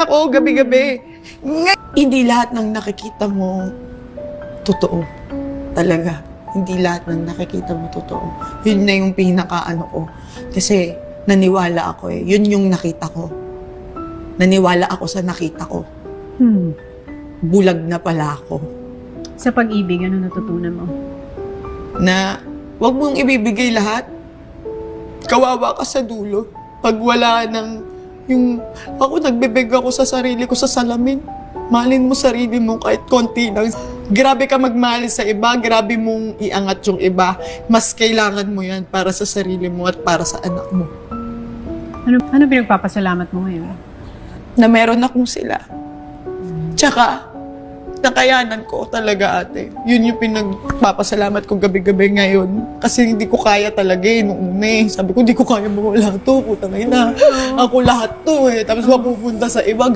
ako gabi-gabi. Hindi lahat ng nakikita mo totoo. Talaga. Hindi lahat ng nakikita mo totoo. Yun na yung pinaka-ano ko. Kasi naniwala ako eh. Yun yung nakita ko. Naniwala ako sa nakita ko. Bulag na pala ako. Sa pag-ibig, ano natutunan mo? Na wag mong ibibigay lahat. Kawawa ka sa dulo. Pag wala ng yung ako nagbebeg ako sa sarili ko sa salamin. Mahalin mo sarili mo kahit konti lang. Grabe ka magmahal sa iba, grabe mong iangat yung iba. Mas kailangan mo yan para sa sarili mo at para sa anak mo. Ano pinagpapasalamat mo ngayon? Na meron akong sila. Tsaka, nakayanan ko talaga ate. Yun yung pinagpapasalamat ko gabi-gabi ngayon. Kasi hindi ko kaya talaga eh, nung una eh. Sabi ko, hindi ko kaya mawala to. Putang ina. Ako lahat to eh. Tapos mapupunta sa iba.